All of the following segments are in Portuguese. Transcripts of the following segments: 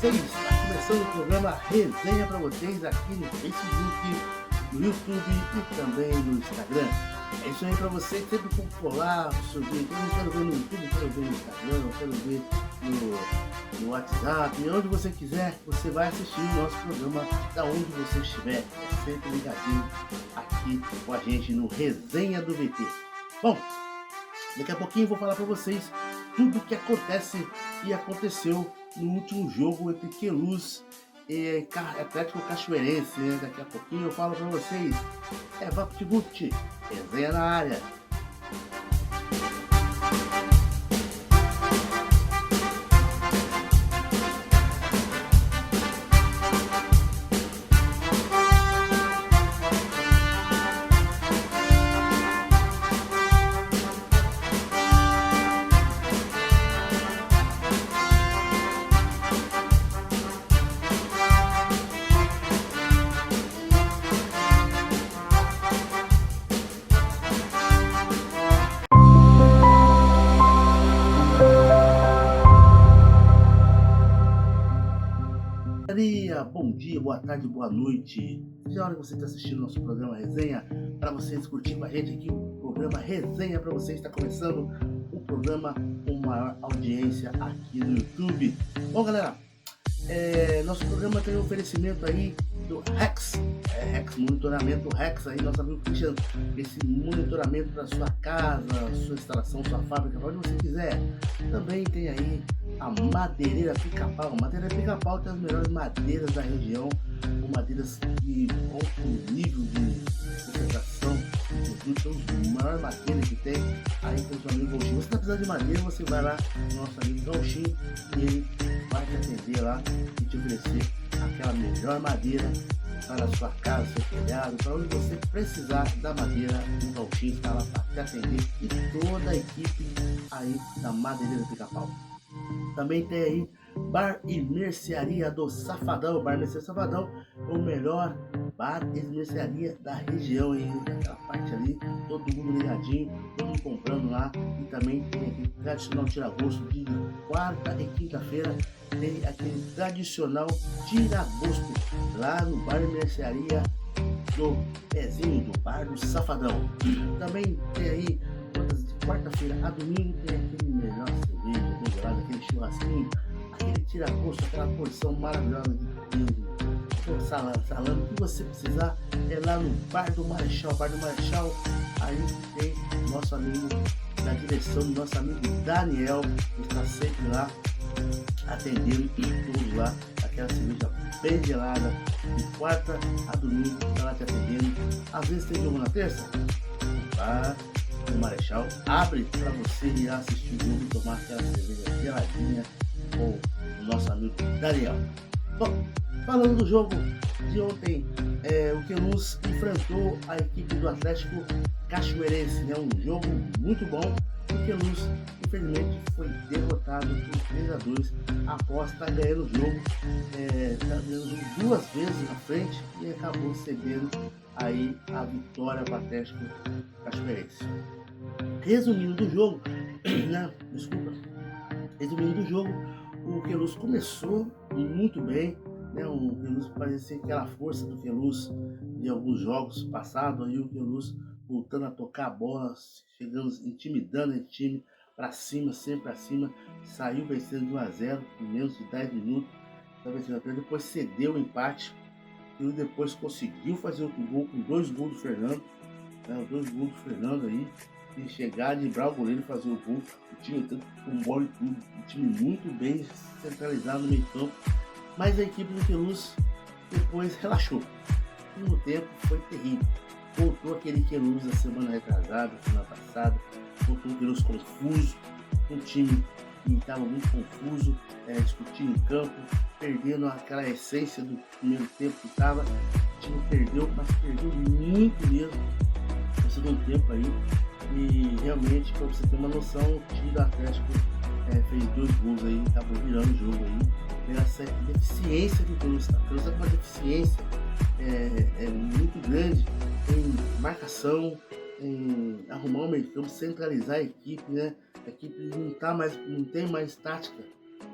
vocês? Está começando o programa Resenha para vocês aqui no Facebook, no YouTube e também no Instagram. É isso aí para você que sempre popular, subir. Eu não quero ver no YouTube, quero ver no Instagram, eu quero ver no WhatsApp, e onde você quiser, você vai assistir o nosso programa da onde você estiver. É sempre ligadinho aqui com a gente no Resenha do VT. Bom, daqui a pouquinho eu vou falar para vocês tudo o que acontece e aconteceu no último jogo entre Queluz e Atlético Cachoeirense, né? Daqui a pouquinho eu falo para vocês. É VaptVupt, resenha na área. Bom dia, boa tarde, boa noite. Seja a hora que você está assistindo o nosso programa Resenha, para vocês curtir com a gente aqui o programa Resenha para vocês. Está começando o programa com maior audiência aqui no YouTube. Bom, galera, nosso programa tem um oferecimento aí do Rex, Rex Monitoramento Rex aí, nosso amigo Christian, esse monitoramento para sua casa, sua instalação, sua fábrica, onde você quiser. Também tem aí a Madeireira Pica-Pau. Madeireira Pica-Pau tem as melhores madeiras da região, com madeiras de alto nível de concentração, são os maiores madeiras que tem aí com o seu amigo Gauchinho. Você está precisando de madeira, você vai lá no nosso amigo Gauchinho e ele vai te atender lá e te oferecer aquela melhor madeira para a sua casa, seu telhado, para onde você precisar da madeira. O Gauchinho está lá para te atender e toda a equipe aí da Madeireira Pica-Pau. Também tem aí Bar e Mercearia do Safadão. Bar e Mercearia Safadão é o melhor bar e mercearia da região, hein? Aquela parte ali, todo mundo ligadinho, todo mundo comprando lá. E também tem aquele tradicional tira-gosto de quarta e quinta-feira. Tem aquele tradicional tira-gosto lá no Bar e Mercearia do Pezinho, do Bar do Safadão. Também tem aí, de quarta-feira a domingo, tem aquele melhor cerveja, gelado, aquele churrasquinho, aquele tira-gosto, aquela porção maravilhosa de queijo, salame, o que você precisar é lá no Bar do Marechal. Bar do Marechal, aí tem nosso amigo da direção, nosso amigo Daniel, que está sempre lá atendendo tudo lá, aquela cerveja bem gelada, de quarta a domingo, está lá te atendendo. Às vezes tem jogo na terça, o Marechal abre para você ir assistir o jogo e tomar aquela cerveja geladinha com o nosso amigo Daniel. Bom, falando do jogo de ontem, o Queluz enfrentou a equipe do Atlético Cachoeirense, né? Um jogo muito bom. O Queluz, infelizmente, foi derrotado por 3-2 após estar ganhando o jogo, duas vezes na frente e acabou cedendo aí a vitória para o Atlético Cachoeirense. Resumindo do jogo, resumindo do jogo, o Queluz começou muito bem, né? O Queluz parecia aquela força do Queluz de alguns jogos passados, aí o Queluz voltando a tocar a bola, chegando, intimidando o time para cima, sempre para cima, saiu vencendo de 1-0 em menos de 10 minutos, depois cedeu o empate e depois conseguiu fazer outro gol com 2 gols do Fernando, né? 2 gols do Fernando aí, e chegar, livrar o goleiro e fazer o gol. O time tanto com bola e tudo, o time muito bem centralizado no meio campo, mas a equipe do Queluz depois relaxou. O segundo tempo foi terrível. Voltou aquele Queluz da semana retrasada, semana passada, voltou um Queluz confuso, um time que estava muito confuso, discutindo em campo, perdendo aquela essência do primeiro tempo que estava. O time perdeu, mas perdeu muito mesmo no segundo tempo aí. E realmente, para você ter uma noção, o time do Atlético fez 2 gols aí, acabou virando o jogo aí, pela deficiência do Queluz. O Queluz tem uma deficiência muito grande em marcação, em arrumar o meio campo, centralizar a equipe, né? A equipe não tem mais tática,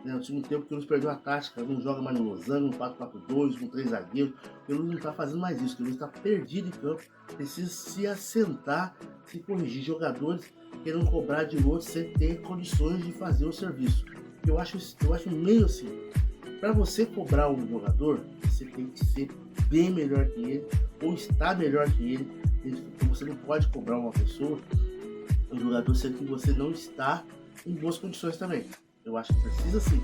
Né? No segundo tempo, o Queluz perdeu a tática, não joga mais no losango, no 4-4-2, com 3 zagueiros. O Queluz não está fazendo mais isso, o Queluz está perdido em campo, precisa se assentar, se corrigir. Jogadores querendo cobrar de outros sem ter condições de fazer o serviço. Eu acho meio assim, para você cobrar um jogador, você tem que ser bem melhor que ele, ou estar melhor que ele. Você não pode cobrar uma pessoa, um jogador, sendo que você não está em boas condições também. Eu acho que precisa sim,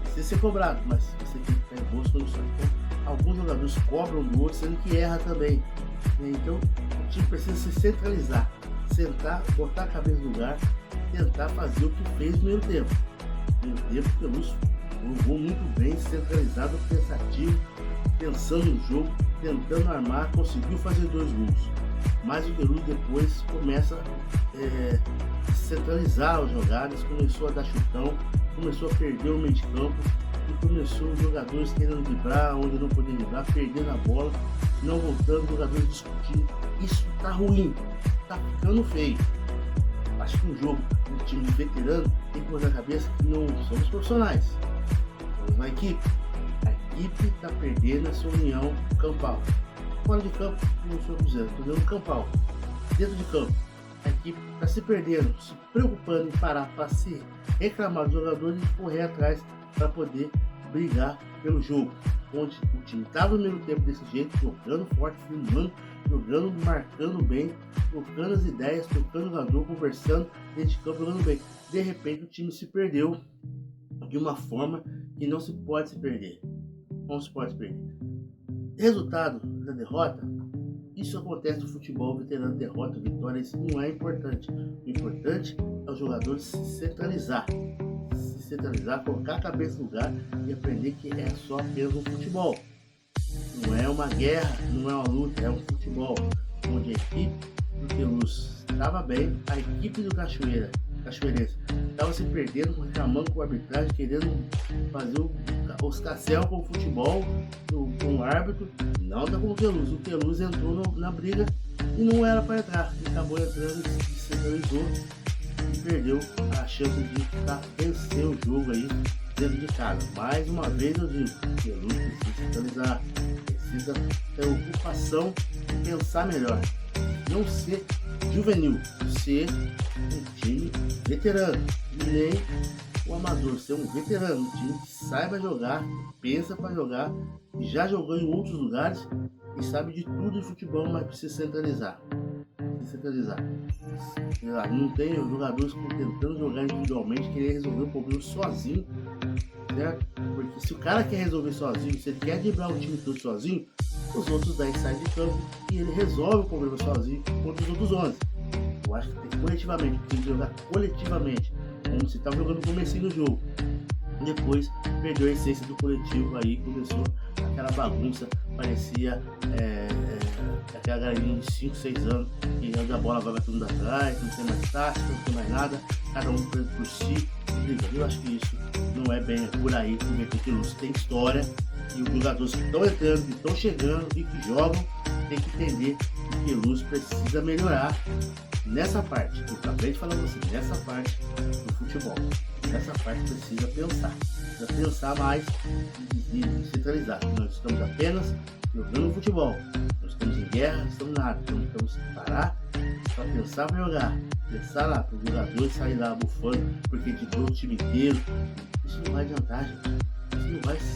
precisa ser cobrado, mas você tem que estar em boas condições. Então, alguns jogadores cobram do outro, sendo que erra também. Então, o time precisa se centralizar, sentar, botar a cabeça no lugar, tentar fazer o que fez no primeiro tempo. No primeiro tempo, o Queluz jogou muito bem, centralizado, pensativo, pensando no jogo, tentando armar, conseguiu fazer 2 gols. Mas o Queluz depois começa a centralizar as jogadas, começou a dar chutão, começou a perder o meio de campo e começou os jogadores querendo driblar onde não podia driblar, perdendo a bola, não voltando, jogadores discutindo. Isso tá ruim, tá ficando feio. Acho que um jogo do time veterano tem que pôr na cabeça que não somos profissionais, somos uma equipe. A equipe está perdendo a sua união campal. Fora de campo, não estou dizendo, estou dizendo campal. Dentro de campo, a equipe está se perdendo, se preocupando em parar para se reclamar dos jogadores e correr atrás para poder brigar pelo jogo. Onde o time estava no primeiro tempo desse jeito, jogando forte, filmando, jogando, marcando bem, trocando as ideias, trocando o jogador, conversando dentro de campo, jogando bem. De repente o time se perdeu de uma forma que não se pode se perder. Não se pode se perder. Resultado da derrota, isso acontece no futebol veterano, derrota, vitória, isso não é importante. O importante é os jogadores se centralizar, colocar a cabeça no lugar e aprender que é só apenas um futebol. Não é uma guerra, não é uma luta, é um futebol onde a equipe do Queluz estava bem, a equipe do Cachoeirense estava se perdendo, reclamando com a arbitragem, querendo fazer os cassel com o futebol, com o árbitro. Não tá com o Queluz. O Queluz entrou na briga e não era para entrar. Ele acabou entrando e se centralizou e perdeu a chance de vencer o jogo aí dentro de casa. Mais uma vez eu digo, o Queluz precisa centralizar, precisa ter ocupação e pensar melhor. Não ser juvenil, ser um time veterano, nem o amador, ser um veterano, um time que saiba jogar, pensa para jogar, já jogou em outros lugares e sabe de tudo de futebol, mas precisa centralizar. Não tem jogadores tentando jogar individualmente, querer resolver o problema sozinho, certo? Porque se o cara quer resolver sozinho, se ele quer driblar o time todo sozinho, os outros 10 saem de campo e ele resolve o problema sozinho contra os outros 11. Eu acho que tem coletivamente, tem que jogar coletivamente, como se estava jogando no comecinho do jogo. Depois perdeu a essência do coletivo, aí começou aquela bagunça, parecia aquela galerinha de 5, 6 anos que anda a bola, vai batendo atrás, não tem mais tática, não tem mais nada, cada um por si. Eu acho que isso não é bem por aí, porque o Queluz tem história e os jogadores que estão entrando, que estão chegando e que jogam, tem que entender que o Queluz precisa melhorar nessa parte. Eu acabei de falar pra você, nessa parte do futebol. Nessa parte precisa pensar mais e centralizar. Nós estamos apenas jogando futebol. Nós estamos em guerra, não estamos nada. Então temos que parar para pensar para jogar. Pensar lá, para os jogadores saírem lá bufando, porque editou o time inteiro. Isso não vai adiantar, gente.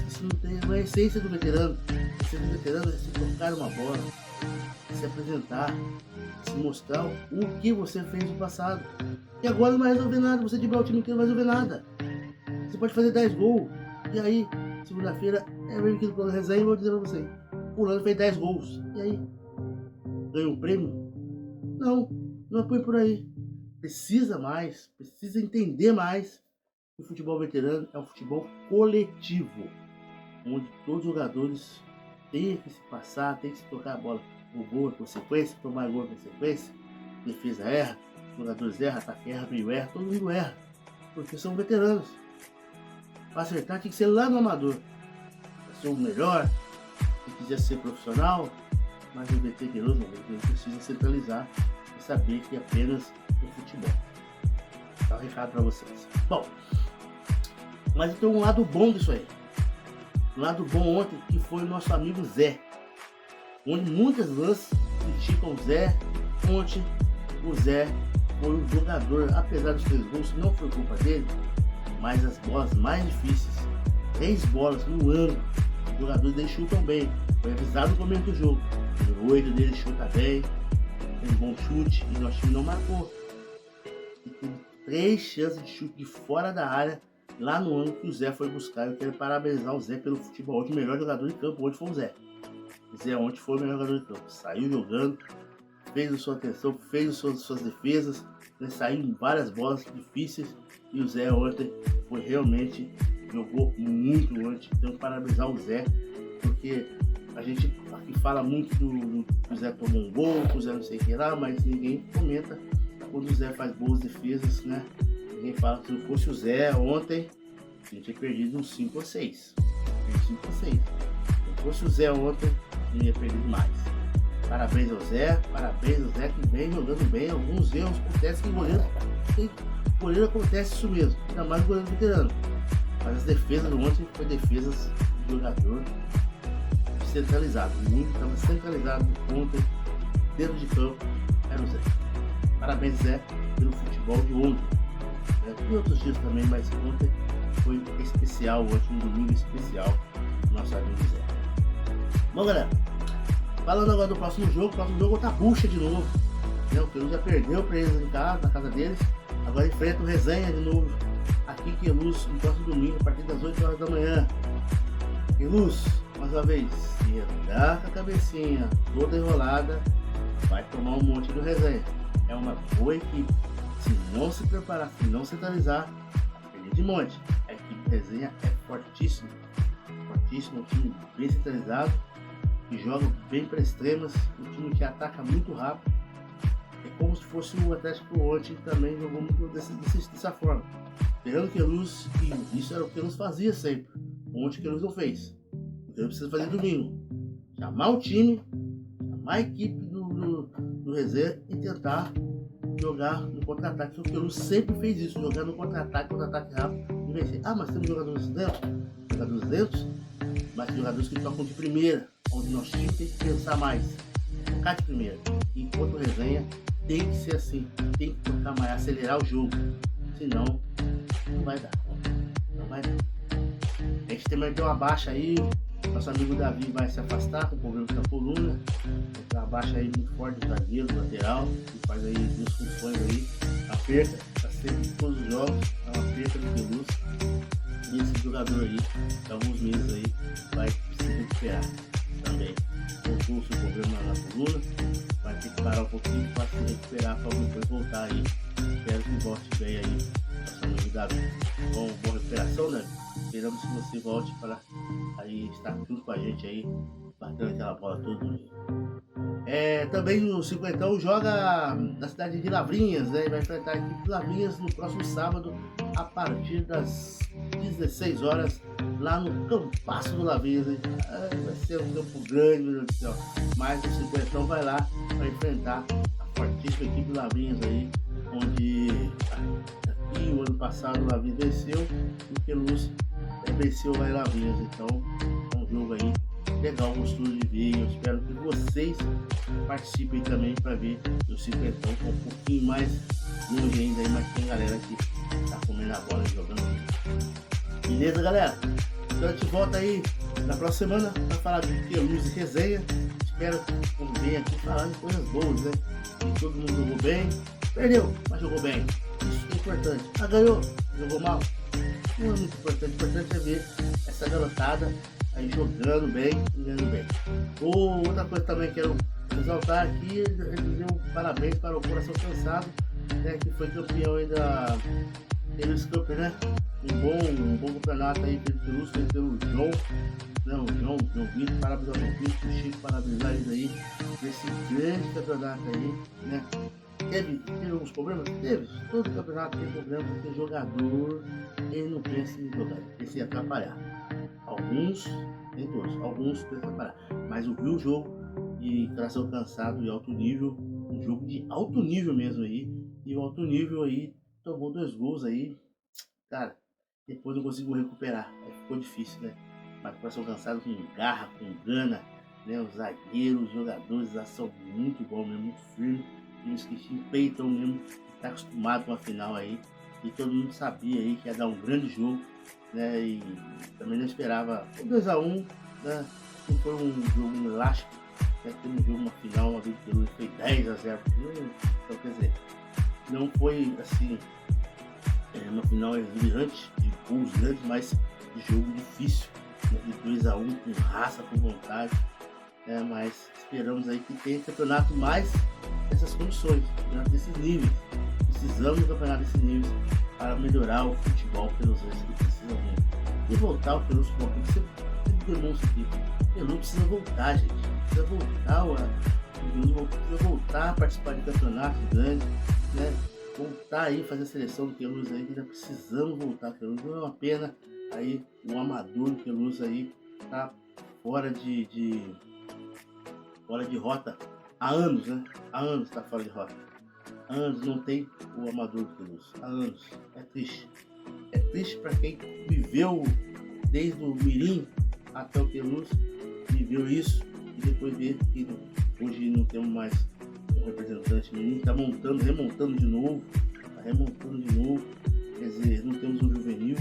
Isso não é a essência do veterano. A essência do veterano é se tocar uma bola, se apresentar, se mostrar o que você fez no passado. E agora não vai resolver nada, você driblar o time inteiro não vai resolver nada. Você pode fazer 10 gols, e aí, segunda-feira, vem aqui no programa resenha e vou dizer pra você, fulano fez 10 gols, e aí? Ganhou um prêmio? Não é por aí. Precisa entender mais que o futebol veterano é um futebol coletivo, onde todos os jogadores têm que se passar, têm que se tocar a bola. O gol é consequência, tomar gol é consequência, defesa erra, jogadores erram, ataque erra, meio erra, todo mundo erra, porque são veteranos. Para acertar tem que ser lá no amador. Para ser o melhor, se quiser ser profissional, mas o veterano precisa centralizar e saber que é apenas o futebol. Dá um recado para vocês. Bom, Mas tem um lado bom disso aí. Um lado bom ontem que foi o nosso amigo Zé. Onde muitas lances criticam o Zé. Ontem o Zé foi o jogador, apesar dos 3 gols, não foi culpa dele, mas as bolas mais difíceis, 3 bolas no ângulo, os jogadores dele chutam bem. Foi avisado no começo do jogo. O 8 dele chuta bem, tem um bom chute e nosso time não marcou. E teve 3 chances de chute de fora da área, lá no ângulo que o Zé foi buscar. Eu quero parabenizar o Zé pelo futebol. Hoje o melhor jogador de campo hoje foi o Zé. O Zé ontem foi o melhor jogador de campo. Saiu jogando, fez a sua atenção, fez as suas defesas, né? Saiu em várias bolas difíceis. E o Zé ontem foi realmente, jogou muito ontem. Tenho que parabenizar o Zé, porque a gente aqui fala muito do que o Zé tomou um gol, que o Zé não sei o que lá, mas ninguém comenta quando o Zé faz boas defesas, né? Ninguém fala que se não fosse o Zé ontem, a gente tinha perdido uns 5 ou 6. 5 ou 6. Se não fosse o Zé ontem, não ia perder mais. Parabéns ao Zé, parabéns ao Zé que vem jogando bem. Alguns erros acontecem que goleiro acontece isso mesmo, ainda mais o goleiro veterano. Mas as defesas ontem foi defesas de jogador centralizado. Muito estava centralizado ontem, dentro de campo, era o Zé. Parabéns, Zé, pelo futebol de ontem. E outros dias também, mas ontem foi especial, ontem um domingo especial, nosso amigo Zé. Bom, galera, falando agora do próximo jogo, o outra bucha de novo. O Queluz já perdeu pra eles em casa, na casa deles. Agora enfrenta o Resenha de novo, aqui em Queluz, no próximo domingo, a partir das 8 horas da manhã. Queluz, mais uma vez, se andar com a cabecinha toda enrolada, vai tomar um monte do Resenha. É uma boa equipe. Se não se preparar, se não centralizar, vai perder de monte. A equipe Resenha é fortíssima. Fortíssima, um time bem centralizado, que joga bem para extremas, um time que ataca muito rápido. É como se fosse o Atlético ontem, que também jogou muito dessa forma. Pegando o Queluz, e isso era o que o Queluz fazia sempre. Ontem o Queluz não fez. O Queluz precisa fazer domingo. Chamar o time, chamar a equipe do Resenha e tentar jogar no contra-ataque. O Queluz sempre fez isso, jogar no contra-ataque rápido e vencer. Ah, mas temos jogadores lentos, mas jogadores que tocam de primeira, onde nós temos que pensar mais, tocar de primeira. Enquanto o Resenha tem que ser assim, tem que tocar mais, acelerar o jogo, senão não vai dar conta, não vai dar. A gente também deu uma baixa aí, nosso amigo Davi vai se afastar com problema na coluna, uma baixa aí muito forte do zagueiro, do lateral, que faz aí 2 funções aí, a perca, está sempre em todos os jogos, é uma perca do Queluz. E esse jogador aí, de alguns meses aí, vai se recuperar também. Voltou o seu problema na coluna, vai ter que parar um pouquinho para se recuperar, para depois voltar aí. Espero que volte bem aí, nosso amigo Davi. Boa recuperação, né? Esperamos que você volte para aí estar junto com a gente aí, batendo aquela bola todo dia. Também o Cinquentão joga na cidade de Lavrinhas, né? Vai enfrentar a equipe de Lavrinhas no próximo sábado, a partir das 16 horas, lá no Campaço do Lavrinhas, né? Vai ser um campo grande, meu Deus do céu. Mas o Cinquentão vai lá para enfrentar a fortíssima equipe de Lavrinhas aí, onde aqui o ano passado o Lavrinhas venceu e o Queluz venceu lá em Lavrinhas. Então é um jogo aí legal, gostoso de ver. Eu espero que vocês participem também para ver o Cinquentão com um pouquinho mais longe ainda aí, mas tem galera que tá comendo a bola e jogando. Beleza, galera? Então a gente volta aí na próxima semana para falar de Queluz e Resenha. Espero que venha aqui falar de coisas boas, né? Que todo mundo jogou bem, perdeu, mas jogou bem. Isso é importante. Ah, ganhou, jogou mal. Não é muito importante. O importante é ver essa garotada aí jogando bem e ganhando bem. Outra coisa também que quero exaltar aqui, dizer um parabéns para o Coração Cansado, né, que foi campeão aí da Queluz Cup, né? Um bom campeonato aí pelo Queluz, feito pelo João, né? O João Vitor, parabéns ao João Vitor, o Chico, parabenizar eles aí nesse grande campeonato aí, né? Teve alguns problemas? Teve. Todo campeonato tem problema, porque o jogador ele não pensa em jogar, ele pensa em atrapalhar. Alguns, nem todos, alguns pensam em atrapalhar. Mas eu vi o jogo de Coração Cansado e alto nível, um jogo de alto nível mesmo aí, e o alto nível aí tomou 2 gols aí, cara, depois não conseguiu recuperar. Aí ficou difícil, né? Mas passou cansado com garra, com gana, né? Os zagueiros, os jogadores já são muito bons mesmo, muito firmes. Eles que peitam mesmo, tá acostumado com a final aí. E todo mundo sabia aí que ia dar um grande jogo, né? E também não esperava o 2-1, né? Não foi um jogo elástico, né? Teve um jogo, uma final, uma vez que ele foi 10-0. Então, quer dizer, não foi assim uma final exuberante de gols grandes, mas de jogo difícil, né? De 2-1 com raça, com vontade, né? Mas esperamos aí que tenha campeonato mais nessas condições, né? Desses níveis. Precisamos do campeonato desses níveis para melhorar o futebol pelos anos que precisam muito. E voltar ao Peloso Futebol, porque você demonstra que o Peloso precisa voltar, gente. Precisa voltar a participar de campeonatos grandes, né? Voltar aí, fazer a seleção do Peloso aí, que ainda precisamos voltar. Peloso não é uma pena aí, o amador do Peloso aí tá fora de rota há anos, né? Há anos tá fora de rota. Há anos não tem o amador do Peloso. Há anos. É triste. É triste para quem viveu desde o Mirim até o Peloso, viveu isso e depois vê que hoje não temos mais um representante Mirim, está remontando de novo, quer dizer, não temos um juvenil,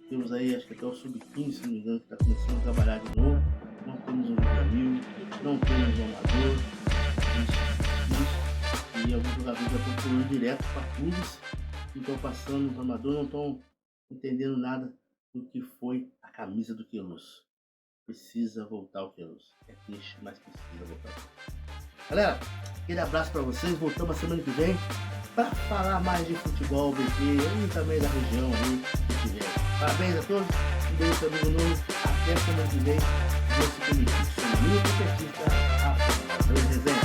temos aí acho que até o sub-15, se não me engano, que está começando a trabalhar de novo, não temos um juvenil, não temos um amador, e alguns jogadores já estão pulando direto para clubes que estão passando, os amadores não estão entendendo nada do que foi a camisa do Queluz. Precisa voltar o Queluz. É triste, mas precisa voltar o Queluz. Galera, aquele abraço para vocês. Voltamos a semana que vem para falar mais de futebol, BT e também da região aí que tiver. Parabéns a todos. Um beijo, amigo Nuno. Até semana que vem. Deus se permitir. Sou muito petista. Resenha.